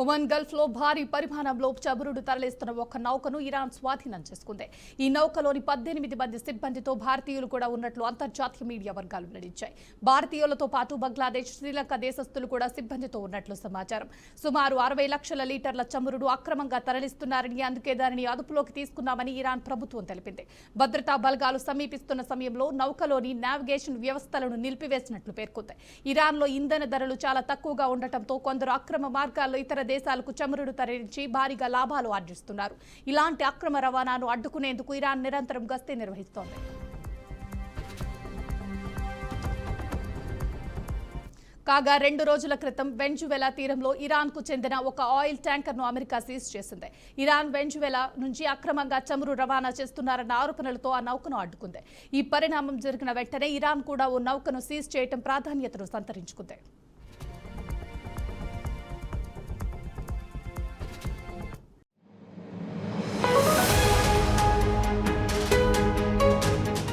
Oman Gulf లో భారీ పరిమాణంలో చమురుడు తరలిస్తున్న ఒక నౌకను ఇరాన్ స్వాధీనం చేసుకుంది. ఈ నౌకలోని 18 మంది సిబ్బందితో భారతీయులు కూడా ఉన్నట్లు అంతర్జాతీయ మీడియా వర్గాలు వెల్లడించాయి. భారతీయులతో పాటు బంగ్లాదేశ్, శ్రీలంక దేశస్థులు కూడా సిబ్బందితో ఉన్నట్లు సమాచారం. సుమారు 60 లక్షల లీటర్ల చమురుడు అక్రమంగా తరలిస్తున్నారని, అందుకే దానిని అదుపులోకి తీసుకున్నామని ఇరాన్ ప్రభుత్వం తెలిపింది. భద్రతా బలగాలు సమీపిస్తున్న సమయంలో నౌకలోని నావిగేషన్ వ్యవస్థలను నిలిపివేసినట్లు పేర్కొంది. ఇరాన్లో ఇంధన ధరలు చాలా తక్కువగా ఉండటంతో కొందరు అక్రమ మార్గాల్లో ఇతర దేశాలకు చమురుడు తరలించి భారీగా లాభాలు ఆర్జిస్తున్నారు. ఇలాంటి అక్రమ రవాణాను అడ్డుకునేందుకు ఇరాన్ నిరంతరం గస్తీ నిర్వహిస్తోంది. కాగా 2 రోజుల క్రితం వెనిజువెలా తీరంలో ఇరాన్కు చెందిన ఒక ఆయిల్ ట్యాంకర్ను అమెరికా సీజ్ చేసింది. ఇరాన్ వెనిజువెలా నుంచి అక్రమంగా చమురు రవాణా చేస్తున్నారన్న ఆరోపణలతో ఆ నౌకను అడ్డుకుంది. ఈ పరిణామం జరిగిన వెంటనే ఇరాన్ కూడా ఓ నౌకను సీజ్ చేయడం ప్రాధాన్యతను సంతరించుకుంది.